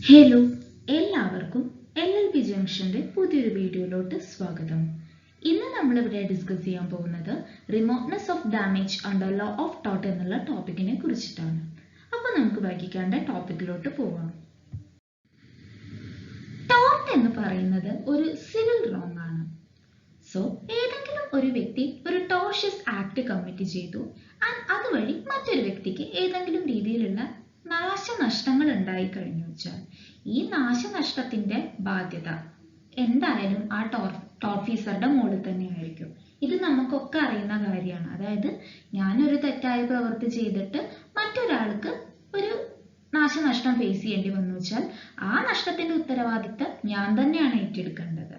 Hello, എല്ലാവർക്കും LLP ജംഗ്ഷന്റെ പുതിയൊരു വീഡിയോയിലോട്ട് സ്വാഗതം. ഇന്ന് നമ്മളിവിടെ ഡിസ്കസ് ചെയ്യാൻ പോകുന്നത് remoteness of damage under law of tort എന്നുള്ള ടോപ്പിക്കിനെ കുറിച്ചിട്ടാണ്. അപ്പോൾ നമുക്ക് വൈകിക്കേണ്ട ടോപ്പിക്കിലോട്ട് പോവാം. ടോർട്ട് എന്ന് പറയുന്നത് ഒരു സിവിൽ റോങ് ആണ്. സോ ഏതെങ്കിലും ഒരു വ്യക്തി ഒരു ടോർഷ്യസ് ആക്ട് കമ്മിറ്റ് ചെയ്തു ആൻഡ് അതുവഴി മറ്റൊരു വ്യക്തിക്ക് ഏതെങ്കിലും രീതിയിലുള്ള നാശനഷ്ടങ്ങൾ ഉണ്ടായി കഴിഞ്ഞു വെച്ചാൽ ഈ നാശനഷ്ടത്തിന്റെ ബാധ്യത എന്തായാലും ആ ടോർഫീസറുടെ മുകളിൽ തന്നെയായിരിക്കും. ഇത് നമുക്കൊക്കെ അറിയുന്ന കാര്യമാണ്. അതായത് ഞാനൊരു തെറ്റായ പ്രവൃത്തി ചെയ്തിട്ട് മറ്റൊരാൾക്ക് ഒരു നാശനഷ്ടം ഫേസ് ചെയ്യേണ്ടി വന്നു വെച്ചാൽ ആ നഷ്ടത്തിന്റെ ഉത്തരവാദിത്തം ഞാൻ തന്നെയാണ് ഏറ്റെടുക്കേണ്ടത്.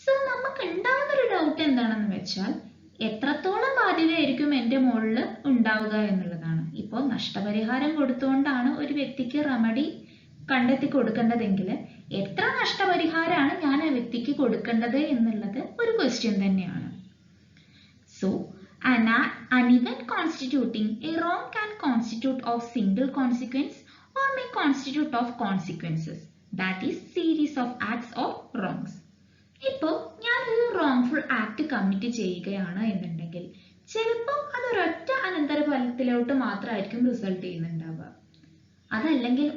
സോ നമുക്ക് ഉണ്ടാവുന്ന ഒരു ഡൗട്ട് എന്താണെന്ന് വെച്ചാൽ എത്രത്തോളം ബാധ്യതയായിരിക്കും എൻ്റെ മുകളിൽ ഉണ്ടാവുക എന്നുള്ളതാണ്. ഇപ്പോൾ നഷ്ടപരിഹാരം കൊടുത്തുകൊണ്ടാണ് ഒരു വ്യക്തിക്ക് റെമഡി കണ്ടെത്തി കൊടുക്കേണ്ടതെങ്കിൽ എത്ര നഷ്ടപരിഹാരമാണ് ഞാൻ ആ വ്യക്തിക്ക് കൊടുക്കേണ്ടത് എന്നുള്ളത് ഒരു ക്വസ്റ്റ്യൻ തന്നെയാണ്. So an event constituting a wrong can constitute of single consequence or may constitute of consequences, that is series of acts or wrongs. ഇപ്പോൾ ഞാനൊരു റോങ്ഫുൾ ആക്ട് കമ്മിറ്റ് ചെയ്യുകയാണ് എന്നുണ്ടെങ്കിൽ ചിലപ്പോൾ അതൊരൊറ്റ അനന്തരഫലത്തിലോട്ട് മാത്രമായിരിക്കും റിസൾട്ട് ചെയ്യുന്നുണ്ടാവുക. അതല്ലെങ്കിൽ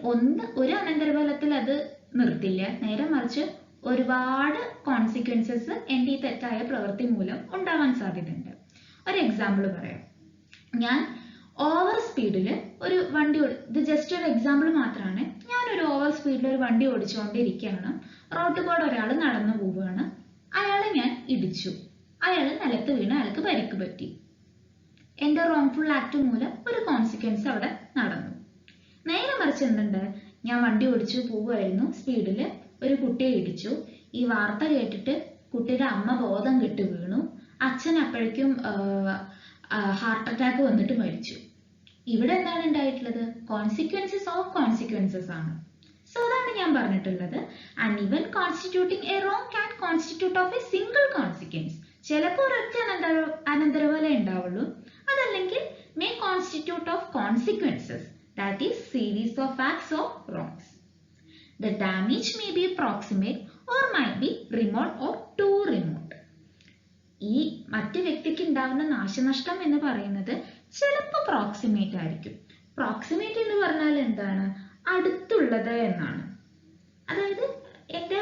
ഒരു അനന്തരഫലത്തിൽ അത് നിർത്തില്ല, നേരെ മറിച്ച് ഒരുപാട് കോൺസിക്വൻസസ് എൻ്റെ ഈ തെറ്റായ പ്രവൃത്തി മൂലം ഉണ്ടാവാൻ സാധ്യതയുണ്ട്. ഒരു എക്സാമ്പിൾ പറയാം. ഞാൻ ഓവർ സ്പീഡിൽ ഒരു വണ്ടി ഇത് ജസ്റ്റ് ഒരു എക്സാമ്പിൾ മാത്രമാണ്. ഞാനൊരു ഓവർ സ്പീഡിൽ ഒരു വണ്ടി ഓടിച്ചുകൊണ്ടിരിക്കുകയാണ്. റോഡ് കൂടെ ഒരാൾ നടന്നു പോവുകയാണ്. അയാളെ ഞാൻ ഇടിച്ചു. അയാൾ നിലത്ത് വീണ് അയാൾക്ക് പരിക്ക് പറ്റി. എൻ്റെ റോങ്ഫുൾ ആക്ട് മൂലം ഒരു കോൺസിക്വൻസ് അവിടെ നടന്നു. നേരെ മറിച്ച് എന്തുണ്ട്, ഞാൻ വണ്ടി ഓടിച്ചു പോവുമായിരുന്നു, സ്പീഡിൽ ഒരു കുട്ടിയെ ഇടിച്ചു. ഈ വാർത്ത കേട്ടിട്ട് കുട്ടിയുടെ അമ്മ ബോധം കെട്ട് വീണു. അച്ഛൻ അപ്പോഴേക്കും ഹാർട്ട് അറ്റാക്ക് വന്നിട്ട് മരിച്ചു. ഇവിടെ എന്താണ് ഉണ്ടായിട്ടുള്ളത്? കോൺസിക്വൻസസ് ഓഫ് കോൺസിക്വൻസസ് ആണ്. സോ അതാണ് ഞാൻ പറഞ്ഞിട്ടുള്ളത്. And even constituting a wrong can constitute of a single consequence. ചിലപ്പോൾ ഒരൊറ്റ അനന്തരഫലം ഉണ്ടാവുള്ളൂ. അതല്ലെങ്കിൽ may constitute of consequences, that is series of acts or wrongs. The damage may be proximate or might be remote or too remote. ഈ മറ്റു വ്യക്തിക്ക് ഉണ്ടാവുന്ന നാശനഷ്ടം എന്ന് പറയുന്നത് ചിലപ്പോൾ പ്രോക്സിമേറ്റ് ആയിരിക്കും. പ്രോക്സിമേറ്റ് എന്ന് പറഞ്ഞാൽ എന്താണ്? അടുത്തുള്ളത് എന്നാണ്. അതായത് എൻ്റെ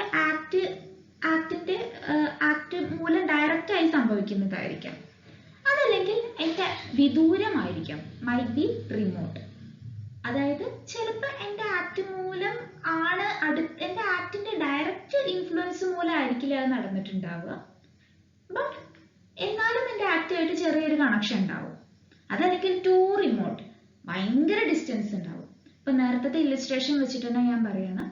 ആക്ട് മൂലം ഡയറക്റ്റ് ആയി സംഭവിക്കുന്നതായിരിക്കാം. അതല്ലെങ്കിൽ എൻ്റെ വിദൂരമായിരിക്കാം, മൈറ്റ് ബി റിമോട്ട്. അതായത് ചിലപ്പോൾ എൻ്റെ ആക്ട് മൂലം ആണ് എൻ്റെ ആക്ടിന്റെ ഡയറക്റ്റ് ഇൻഫ്ലുവൻസ് മൂലം ആയിരിക്കില്ല അത് നടന്നിട്ടുണ്ടാവുക. ബട്ട് എന്നാലും എൻ്റെ ആക്ടുമായിട്ട് ചെറിയൊരു കണക്ഷൻ ഉണ്ടാവും. അതല്ലെങ്കിൽ ടൂ റിമോട്ട്, ഭയങ്കര ഡിസ്റ്റൻസ് ഉണ്ടാവും. ഇപ്പൊ നേരത്തെ ഇല്ലസ്ട്രേഷൻ വെച്ചിട്ട് തന്നെ ഞാൻ പറയണം,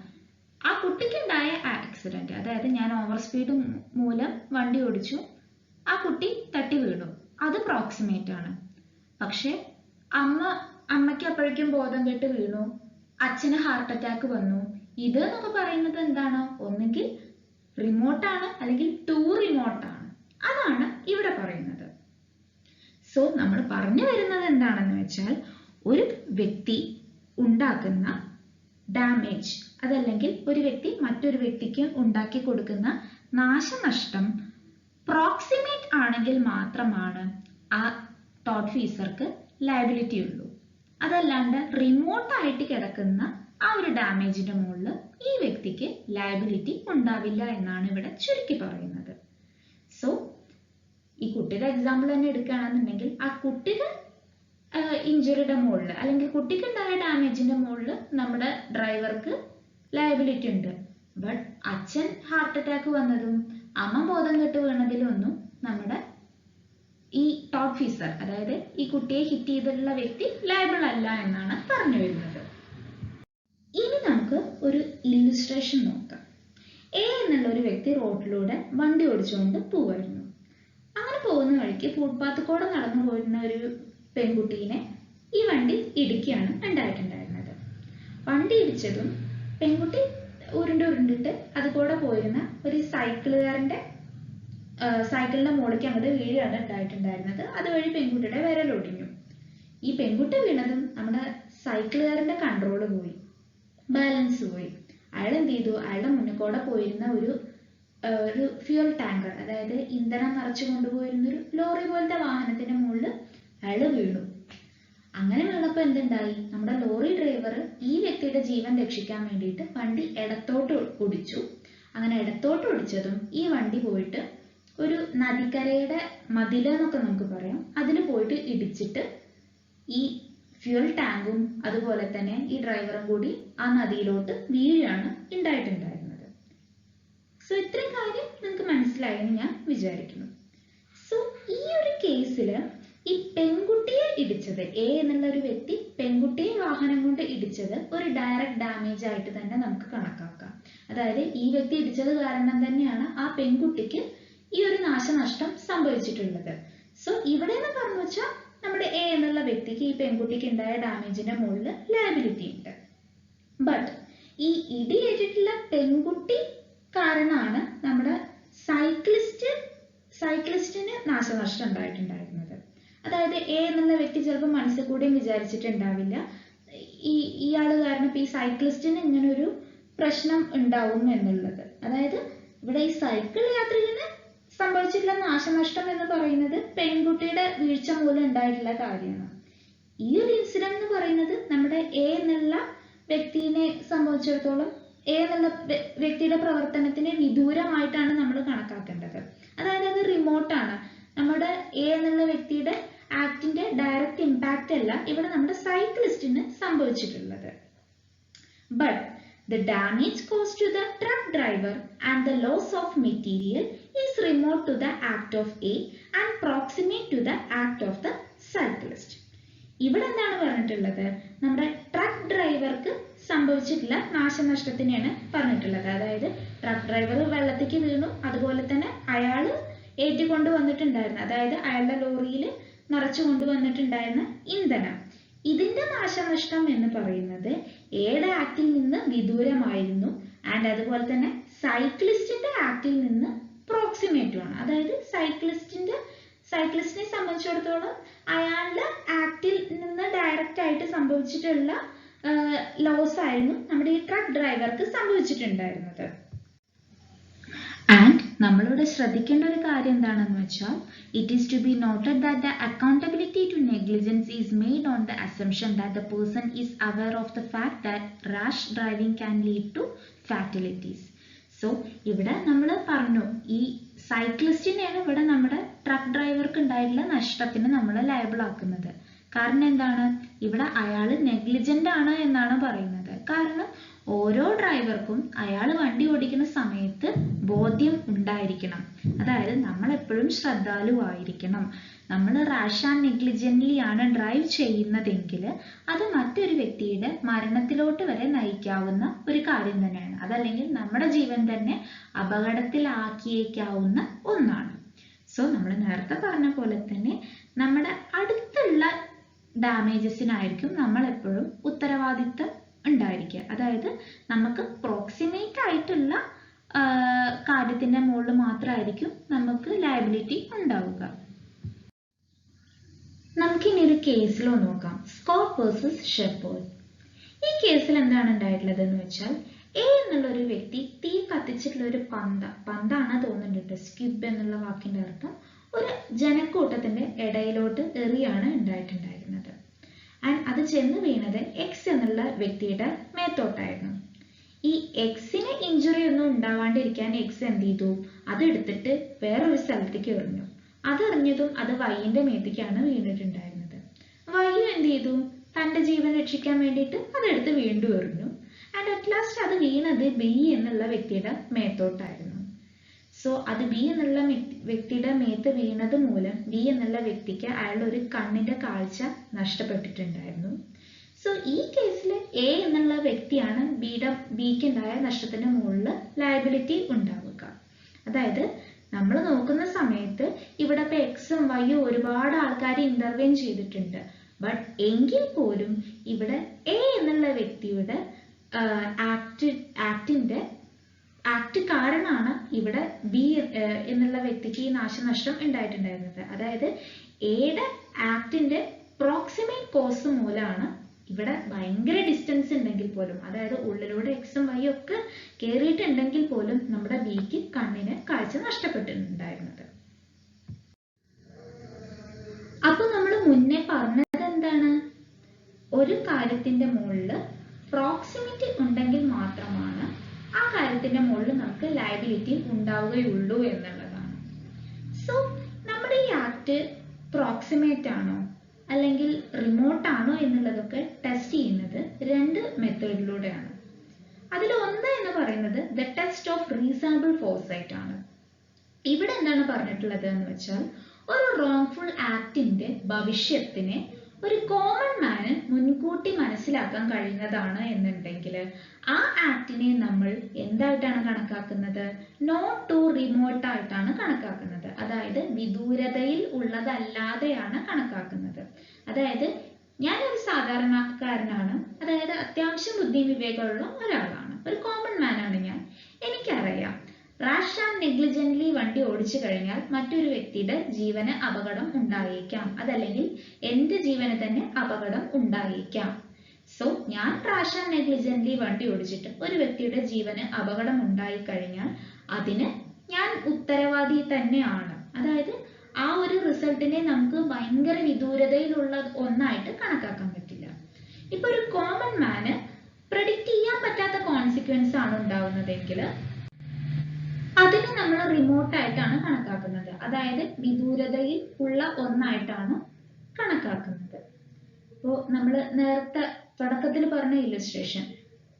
ആ കുട്ടിക്കുണ്ടായ ആക്സിഡന്റ്, അതായത് ഞാൻ ഓവർ സ്പീഡ് മൂലം വണ്ടി ഓടിച്ചു, ആ കുട്ടി തട്ടി വീണു, അത് പ്രോക്സിമേറ്റ് ആണ്. പക്ഷെ അമ്മയ്ക്ക് അപ്പോഴേക്കും ബോധം കെട്ട് വീണു, അച്ഛന് ഹാർട്ട് അറ്റാക്ക് വന്നു. ഇത് എന്നൊക്കെ പറയുന്നത് എന്താണ്? ഒന്നുകിൽ റിമോട്ടാണ് അല്ലെങ്കിൽ ടൂ റിമോട്ടാണ്. അതാണ് ഇവിടെ പറയുന്നത്. സോ നമ്മൾ പറഞ്ഞു വരുന്നത് എന്താണെന്ന് വെച്ചാൽ ഒരു വ്യക്തി ഉണ്ടാക്കുന്ന ഡാമേജ്, അതല്ലെങ്കിൽ ഒരു വ്യക്തി മറ്റൊരു വ്യക്തിക്ക് ഉണ്ടാക്കി കൊടുക്കുന്ന നാശനഷ്ടം പ്രോക്സിമേറ്റ് ആണെങ്കിൽ മാത്രമാണ് ആ ടോർട്ട് ഫീസർക്ക് ലയബിലിറ്റി ഉള്ളൂ. അതല്ലാണ്ട് റിമോട്ട് ആയിട്ട് കിടക്കുന്ന ആ ഒരു ഡാമേജിന്റെ മുകളിൽ ഈ വ്യക്തിക്ക് ലയബിലിറ്റി ഉണ്ടാവില്ല എന്നാണ് ഇവിടെ ചുരുക്കി പറയുന്നത്. സോ ഈ കുട്ടിയുടെ എക്സാമ്പിൾ തന്നെ എടുക്കുകയാണെന്നുണ്ടെങ്കിൽ ആ കുട്ടിയുടെ ഇഞ്ചുറിയുടെ മുകളിൽ അല്ലെങ്കിൽ കുട്ടിക്ക് ഉണ്ടായ ഡാമേജിന്റെ മുകളിൽ നമ്മുടെ ഡ്രൈവർക്ക് ലയബിലിറ്റി ഉണ്ട്. ബട്ട് അച്ഛൻ ഹാർട്ട് അറ്റാക്ക് വന്നതും അമ്മ ബോധം കെട്ട് വീണതിലും ഒന്നും നമ്മുടെ ഈ ടോർട്ട് ഫീസർ, അതായത് ഈ കുട്ടിയെ ഹിറ്റ് ചെയ്തിട്ടുള്ള വ്യക്തി ലയബിൾ അല്ല എന്നാണ് പറഞ്ഞു വരുന്നത്. ഇനി നമുക്ക് ഒരു ഇല്ലുസ്ട്രേഷൻ നോക്കാം. എ എന്നുള്ള ഒരു വ്യക്തി റോഡിലൂടെ വണ്ടി ഓടിച്ചുകൊണ്ട് പോവായിരുന്നു. അങ്ങനെ പോകുന്ന വഴിക്ക് ഫുട്പാത്ത് കൂടെ നടന്നു പോയിരുന്ന ഒരു പെൺകുട്ടീനെ ഈ വണ്ടി ഇടിക്കുകയാണ് ഉണ്ടായിട്ടുണ്ടായിരുന്നത്. വണ്ടി ഇടിച്ചതും പെൺകുട്ടി ഉരുണ്ടിട്ട് അതുകൂടെ പോയിരുന്ന ഒരു സൈക്കിളിന്റെ മുകളിലേക്ക് അങ്ങോട്ട് വീഴാണ് ഉണ്ടായിട്ടുണ്ടായിരുന്നത്. അതുവഴി പെൺകുട്ടിയുടെ വിരലൊടിഞ്ഞു. ഈ പെൺകുട്ടി വീണതും നമ്മുടെ സൈക്കിളുകാരന്റെ കൺട്രോള് പോയി. ബാലൻസ് പോയി. അയാൾ എന്ത് ചെയ്തു, അയാളുടെ മുന്നിൽ കൂടെ പോയിരുന്ന ഒരു ഫ്യൂൽ ടാങ്കർ, അതായത് ഇന്ധനം നിറച്ചു കൊണ്ടുപോയിരുന്ന ഒരു ലോറി പോലത്തെ വാഹനത്തിന്റെ മുകളിൽ അയാൾ വീണു. അങ്ങനെ വീണപ്പോൾ എന്തുണ്ടായി, നമ്മുടെ ലോറി ഡ്രൈവർ ഈ വ്യക്തിയുടെ ജീവൻ രക്ഷിക്കാൻ വേണ്ടിയിട്ട് വണ്ടി ഇടത്തോട്ട് ഓടിച്ചു. അങ്ങനെ ഇടത്തോട്ട് ഓടിച്ചതും ഈ വണ്ടി പോയിട്ട് ഒരു നദിക്കരയുടെ മതില് എന്നൊക്കെ നമുക്ക് പറയാം, അതിൽ പോയിട്ട് ഇടിച്ചിട്ട് ഈ ഫ്യൂൽ ടാങ്കും അതുപോലെ തന്നെ ഈ ഡ്രൈവറും കൂടി ആ നദിയിലോട്ട് വീഴാണ് ഉണ്ടായിട്ടുണ്ടായിരുന്നത്. സോ ഇത്രയും കാര്യം നിങ്ങൾക്ക് മനസ്സിലായെന്ന് ഞാൻ വിചാരിക്കുന്നു. സോ ഈ ഒരു കേസിൽ ഈ പെൺകുട്ടിയെ ഇടിച്ചത്, എ എന്നുള്ള ഒരു വ്യക്തി പെൺകുട്ടിയെ വാഹനം കൊണ്ട് ഇടിച്ചത് ഒരു ഡയറക്റ്റ് ഡാമേജ് ആയിട്ട് തന്നെ നമുക്ക് കണക്കാക്കാം. അതായത് ഈ വ്യക്തി ഇടിച്ചത് കാരണം തന്നെയാണ് ആ പെൺകുട്ടിക്ക് ഈ ഒരു നാശനഷ്ടം സംഭവിച്ചിട്ടുള്ളത്. സോ ഇവിടെ എന്ന് പറഞ്ഞു വെച്ചാൽ നമ്മുടെ എ എന്നുള്ള വ്യക്തിക്ക് ഈ പെൺകുട്ടിക്ക് ഉണ്ടായ ഡാമേജിന്റെ മുകളിൽ ലയബിലിറ്റി ഉണ്ട്. ബട്ട് ഈ ഇടിയേറ്റിട്ടുള്ള പെൺകുട്ടി കാരണമാണ് നമ്മുടെ സൈക്ലിസ്റ്റിന് നാശനഷ്ടം ഉണ്ടായിട്ടുണ്ടായിരുന്നത്. അതായത് എ എന്നുള്ള വ്യക്തി ചിലപ്പോൾ മനസ്സിൽ കൂടിയും വിചാരിച്ചിട്ടുണ്ടാവില്ല ഇയാൾ കാരണം ഇപ്പൊ ഈ സൈക്ലിസ്റ്റിന് ഇങ്ങനെ ഒരു പ്രശ്നം ഉണ്ടാവും എന്നുള്ളത്. അതായത് ഇവിടെ ഈ സൈക്കിൾ യാത്രികന് സംഭവിച്ചിട്ടുള്ള നാശനഷ്ടം എന്ന് പറയുന്നത് പെൺകുട്ടിയുടെ വീഴ്ച മൂലം ഉണ്ടായിട്ടുള്ള കാര്യമാണ്. ഈ ഒരു ഇൻസിഡന്റ് എന്ന് പറയുന്നത് നമ്മുടെ എ എന്നുള്ള വ്യക്തിനെ സംബന്ധിച്ചിടത്തോളം എ എന്നുള്ള വ്യക്തിയുടെ പ്രവർത്തനത്തിന് വിദൂരമായിട്ടാണ് നമ്മൾ കണക്കാക്കേണ്ടത്. അതായത് അത് റിമോട്ടാണ്. നമ്മുടെ എ എന്നുള്ള വ്യക്തിയുടെ ആക്ടിന്റെ ഡയറക്റ്റ് ഇമ്പാക്റ്റ് അല്ല ഇവിടെ നമ്മുടെ സൈക്ലിസ്റ്റിന് സംഭവിച്ചിട്ടുള്ളത്. But the damage caused to the truck driver and the loss of material is remote to the act of A and proximate to the act of the cyclist. ഇവിടെ എന്താണ് പറഞ്ഞിട്ടുള്ളത്, നമ്മുടെ ട്രക്ക് ഡ്രൈവർക്ക് സംഭവിച്ചിട്ടുള്ള നാശനഷ്ടത്തിനെയാണ് പറഞ്ഞിട്ടുള്ളത്. അതായത് ട്രക്ക് ഡ്രൈവർ വെള്ളത്തിലേക്ക് വീണു, അതുപോലെ തന്നെ അയാൾ ഏറ്റിക്കൊണ്ട് വന്നിട്ടുണ്ടായിരുന്ന, അതായത് അയാളുടെ ലോറിയിൽ നിറച്ചു കൊണ്ടുവന്നിട്ടുണ്ടായിരുന്ന ഇന്ധനം, ഇതിന്റെ നാശനഷ്ടം എന്ന് പറയുന്നത് എയുടെ ആക്ടിൽ നിന്ന് വിദൂരമായിരുന്നു ആൻഡ് അതുപോലെ തന്നെ സൈക്ലിസ്റ്റിന്റെ ആക്ടിൽ നിന്ന് പ്രോക്സിമേറ്റും ആണ്. അതായത് സൈക്ലിസ്റ്റിനെ സംബന്ധിച്ചിടത്തോളം അയാളുടെ ആക്ടിൽ നിന്ന് ഡയറക്റ്റ് ആയിട്ട് സംഭവിച്ചിട്ടുള്ള ലോസ് ആയിരുന്നു നമ്മുടെ ഈ ട്രക്ക് ഡ്രൈവർക്ക് സംഭവിച്ചിട്ടുണ്ടായിരുന്നത്. ആൻഡ് നമ്മളിവിടെ ശ്രദ്ധിക്കേണ്ട ഒരു കാര്യം എന്താണെന്ന് വെച്ചാൽ, it is to be noted that the accountability to negligence is made on the assumption that the person is aware of the fact that rash driving can lead to fatalities. So ഇവിടെ നമ്മൾ പറഞ്ഞു ഈ സൈക്ലിസ്റ്റിനെയാണ് ഇവിടെ നമ്മുടെ truck ഡ്രൈവർക്ക് ഉണ്ടായിട്ടുള്ള നഷ്ടത്തിന് നമ്മൾ liable ആക്കുന്നത്. കാരണം എന്താണ്, ഇവിടെ അയാൾ നെഗ്ലിജന്റ് ആണ് എന്നാണ് പറയുന്നത്. കാരണം ഓരോ ഡ്രൈവർക്കും അയാൾ വണ്ടി ഓടിക്കുന്ന സമയത്ത് ബോധ്യം ഉണ്ടായിരിക്കണം. അതായത് നമ്മൾ എപ്പോഴും ശ്രദ്ധാലുവായിരിക്കണം. നമ്മൾ റാഷ് ആൻഡ് നെഗ്ലിജന്റ്ലി ആണ് ഡ്രൈവ് ചെയ്യുന്നതെങ്കിൽ അത് മറ്റൊരു വ്യക്തിയുടെ മരണത്തിലോട്ട് വരെ നയിക്കാവുന്ന ഒരു കാര്യം തന്നെയാണ്. അതല്ലെങ്കിൽ നമ്മുടെ ജീവൻ തന്നെ അപകടത്തിലാക്കിയേക്കാവുന്ന ഒന്നാണ്. സോ നമ്മൾ നേരത്തെ പറഞ്ഞ പോലെ തന്നെ നമ്മുടെ അടുത്തുള്ള ഡാമേജസിനായിരിക്കും നമ്മൾ എപ്പോഴും ഉത്തരവാദിത്തം ഉണ്ടായിരിക്കുക. അതായത് നമുക്ക് പ്രോക്സിമേറ്റ് ആയിട്ടുള്ള കാര്യത്തിന്റെ മുകളിൽ മാത്രമായിരിക്കും നമുക്ക് ലയബിലിറ്റി ഉണ്ടാവുക. നമുക്കിനി ഒരു കേസിലോ നോക്കാം, സ്കോട്ട് വേഴ്സസ് ഷെപ്പേർഡ്. ഈ കേസിൽ എന്താണ് ഉണ്ടായിട്ടുള്ളത് എന്ന് വെച്ചാൽ, എ എന്നുള്ള ഒരു വ്യക്തി തീ കത്തിച്ചിട്ടുള്ള ഒരു പന്താണ് തോന്നുന്നുണ്ട്, സ്കിബ് എന്നുള്ള വാക്കിന്റെ അർത്ഥം, ഒരു ജനക്കൂട്ടത്തിന്റെ ഇടയിലോട്ട് എറിയാണ് ഉണ്ടായിട്ടുണ്ടായിരുന്നത്. ആൻഡ് അത് ചെന്ന് വീണത് എക്സ് എന്നുള്ള വ്യക്തിയുടെ മേത്തോട്ടായിരുന്നു. ഈ എക്സിന് ഇഞ്ചുറി ഒന്നും ഉണ്ടാവാണ്ടിരിക്കാൻ എക്സ് എന്ത് ചെയ്തു, അതെടുത്തിട്ട് വേറൊരു സ്ഥലത്തേക്ക് എറിഞ്ഞു. അതെറിഞ്ഞതും അത് വൈന്റെ മേത്തേക്കാണ് വീണിട്ടുണ്ടായിരുന്നത്. വൈയും എന്ത് ചെയ്തു, തന്റെ ജീവൻ രക്ഷിക്കാൻ വേണ്ടിയിട്ട് അതെടുത്ത് വീണ്ടും എറിഞ്ഞു. ആൻഡ് അറ്റ് ലാസ്റ്റ് അത് വീണത് ബി എന്നുള്ള വ്യക്തിയുടെ മേത്തോട്ടായിരുന്നു. സോ അത് ബി എന്നുള്ള വ്യക്തിയുടെ മേത്ത് വീണത് മൂലം ബി എന്നുള്ള വ്യക്തിക്ക് അയാളുടെ ഒരു കണ്ണിന്റെ കാഴ്ച നഷ്ടപ്പെട്ടിട്ടുണ്ടായിരുന്നു. സോ ഈ കേസിൽ എ എന്നുള്ള വ്യക്തിയാണ് ബിക്ക് ഉണ്ടായ നഷ്ടത്തിന്റെ മുകളിൽ ലയബിലിറ്റി ഉണ്ടാവുക. അതായത് നമ്മൾ നോക്കുന്ന സമയത്ത് ഇവിടെ ഇപ്പൊ എക്സും വൈയും ഒരുപാട് ആൾക്കാർ ഇന്റർവെയിൻ ചെയ്തിട്ടുണ്ട്. ബട്ട് എങ്കിൽ പോലും ഇവിടെ എ എന്നുള്ള വ്യക്തിയുടെ ആക്ട് കാരണമാണ് ഇവിടെ ബി എന്നുള്ള വ്യക്തിക്ക് ഈ നാശനഷ്ടം ഉണ്ടായിട്ടുണ്ടായിരുന്നത്. അതായത് എയുടെ ആക്ടിന്റെ പ്രോക്സിമേറ്റ് കോസ് മൂലമാണ് ഇവിടെ ഭയങ്കര ഡിസ്റ്റൻസ് ഉണ്ടെങ്കിൽ പോലും, അതായത് ഉള്ളിലൂടെ എക്സും വൈയും ഒക്കെ കയറിയിട്ടുണ്ടെങ്കിൽ പോലും നമ്മുടെ ബിക്ക് കണ്ണിന് കാഴ്ച നഷ്ടപ്പെട്ടിട്ടുണ്ടായിരുന്നത്. അപ്പൊ നമ്മൾ മുന്നേ പറഞ്ഞത് എന്താണ്? ഒരു കാര്യത്തിന്റെ മുകളിൽ പ്രോക്സിമിറ്റി ഉണ്ടെങ്കിൽ മാത്രമാണ് ആ കാര്യത്തിന്റെ മുകളിൽ നമുക്ക് ലയബിലിറ്റി ഉണ്ടാവുകയുള്ളൂ എന്നുള്ളതാണ്. സോ നമ്മുടെ ഈ ആക്ട് പ്രോക്സിമേറ്റ് ആണോ അല്ലെങ്കിൽ റിമോട്ട് ആണോ എന്നുള്ളതൊക്കെ ടെസ്റ്റ് ചെയ്യുന്നത് രണ്ട് മെത്തേഡിലൂടെയാണ്. അതിൽ ഒന്ന് എന്ന് പറയുന്നത് the test of reasonable foresight ആണ്. ഇവിടെ എന്താണ് പറഞ്ഞിട്ടുള്ളത് എന്ന് വെച്ചാൽ, ഒരു റോങ്ഫുൾ ആക്ടിന്റെ ഭവിഷ്യത്തിനെ ഒരു കോമൺ മാന് മുൻകൂട്ടി മനസ്സിലാക്കാൻ കഴിയുന്നതാണ് എന്നുണ്ടെങ്കിൽ ആ ആക്ടിനെ നമ്മൾ എന്തായിട്ടാണ് കണക്കാക്കുന്നത്? നോട്ട് ടു റിമോട്ട് ആയിട്ടാണ് കണക്കാക്കുന്നത്. അതായത് വിദൂരതയിൽ ഉള്ളതല്ലാതെയാണ് കണക്കാക്കുന്നത്. അതായത് ഞാനൊരു സാധാരണക്കാരനാണ്, അതായത് അത്യാവശ്യം ബുദ്ധി വിവേകമുള്ള ഒരാളാണ്, ഒരു കോമൺ മാൻ ആണ് ഞാൻ. എനിക്കറിയാം റാഷ് ആൻഡ് നെഗ്ലിജന്റ്ലി വണ്ടി ഓടിച്ചു കഴിഞ്ഞാൽ മറ്റൊരു വ്യക്തിയുടെ ജീവന് അപകടം ഉണ്ടായേക്കാം, അതല്ലെങ്കിൽ എന്റെ ജീവന് തന്നെ അപകടം ഉണ്ടായേക്കാം. സോ ഞാൻ റാഷ് ആൻഡ് നെഗ്ലിജന്റ്ലി വണ്ടി ഓടിച്ചിട്ട് ഒരു വ്യക്തിയുടെ ജീവന് അപകടം ഉണ്ടായി കഴിഞ്ഞാൽ അതിന് ഞാൻ ഉത്തരവാദി തന്നെയാണ്. അതായത് ആ ഒരു റിസൾട്ടിനെ നമുക്ക് ഭയങ്കര വിദൂരതയിലുള്ള ഒന്നായിട്ട് കണക്കാക്കാൻ പറ്റില്ല. ഇപ്പൊ ഒരു കോമൺ മാന് പ്രെഡിക്റ്റ് ചെയ്യാൻ പറ്റാത്ത കോൺസിക്വൻസ് ആണ് ഉണ്ടാവുന്നതെങ്കിൽ അതിനെ നമ്മൾ റിമോട്ട് ആയിട്ടാണ് കണക്കാക്കുന്നത്. അതായത് വിദൂരതയിൽ ഉള്ള ഒന്നായിട്ടാണ് കണക്കാക്കുന്നത്. ഇപ്പോ നമ്മൾ നേരത്തെ തുടക്കത്തിൽ പറഞ്ഞ ഇല്ലസ്ട്രേഷൻ,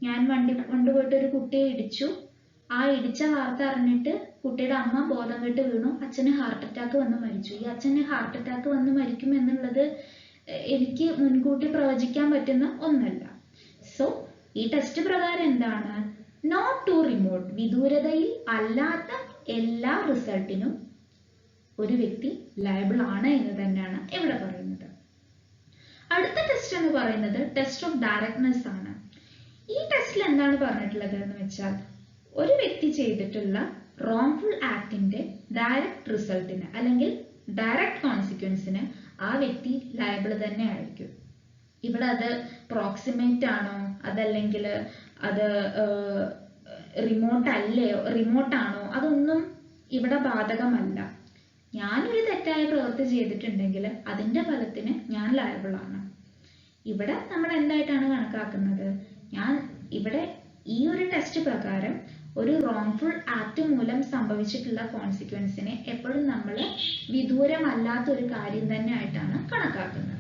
ഞാൻ വണ്ടി കൊണ്ടുപോയിട്ട് ഒരു കുട്ടിയെ ഇടിച്ചു, ആ ഇടിച്ച വാർത്ത അറിഞ്ഞിട്ട് കുട്ടിയുടെ അമ്മ ബോധം കെട്ട് വീണു, അച്ഛന് ഹാർട്ട് അറ്റാക്ക് വന്ന് മരിച്ചു. ഈ അച്ഛന് ഹാർട്ട് അറ്റാക്ക് വന്ന് മരിക്കും എന്നുള്ളത് എനിക്ക് മുൻകൂട്ടി പ്രവചിക്കാൻ പറ്റുന്ന ഒന്നല്ല. സോ ഈ ടെസ്റ്റ് പ്രകാരം എന്താണ്? നോട്ട് ടു റിമോട്ട്, വിദൂരതയിൽ അല്ലാത്ത എല്ലാ റിസൾട്ടിനും ഒരു വ്യക്തി ലയബിൾ ആണ് എന്ന് തന്നെയാണ് ഇവിടെ പറയുന്നത്. അടുത്ത ടെസ്റ്റ് എന്ന് പറയുന്നത് ടെസ്റ്റ് ഓഫ് ഡയറക്ട്നെസ് ആണ്. ഈ ടെസ്റ്റിൽ എന്താണ് പറഞ്ഞിട്ടുള്ളത് എന്ന് വെച്ചാൽ, ഒരു വ്യക്തി ചെയ്തിട്ടുള്ള റോങ്ഫുൾ ആക്ടിന്റെ ഡയറക്റ്റ് റിസൾട്ടിന് അല്ലെങ്കിൽ ഡയറക്റ്റ് കോൺസിക്വൻസിന് ആ വ്യക്തി ലയബിൾ തന്നെ ആയിരിക്കും. ഇവിടെ അത് പ്രോക്സിമേറ്റ് ആണോ അതല്ലെങ്കിൽ അത് റിമോട്ടാണോ അതൊന്നും ഇവിടെ ബാധകമല്ല. ഞാനൊരു തെറ്റായ പ്രവൃത്തി ചെയ്തിട്ടുണ്ടെങ്കിൽ അതിന്റെ ഫലത്തിന് ഞാൻ ലയബിൾ ആണ്. ഇവിടെ നമ്മൾ എന്തായിട്ടാണ് കണക്കാക്കുന്നത്? ഇവിടെ ഈ ഒരു ടെസ്റ്റ് പ്രകാരം ഒരു റോങ്ഫുൾ ആക്ട് മൂലം സംഭവിച്ചിട്ടുള്ള കോൺസിക്വൻസിനെ എപ്പോഴും നമ്മൾ വിദൂരമല്ലാത്ത ഒരു കാര്യം തന്നെ ആയിട്ടാണ് കണക്കാക്കുന്നത്.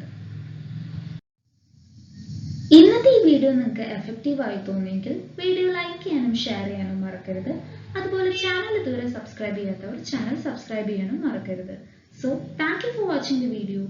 ഇന്നത്തെ ഈ വീഡിയോ നിങ്ങൾക്ക് എഫക്റ്റീവ് ആയി തോന്നിയെങ്കിൽ വീഡിയോ ലൈക്ക് ചെയ്യാനും ഷെയർ ചെയ്യാനും മറക്കരുത്. അതുപോലെ ചാനൽ ഇതുവരെ സബ്സ്ക്രൈബ് ചെയ്യാത്തവർ ചാനൽ സബ്സ്ക്രൈബ് ചെയ്യാനും മറക്കരുത്. So thank you for watching the video.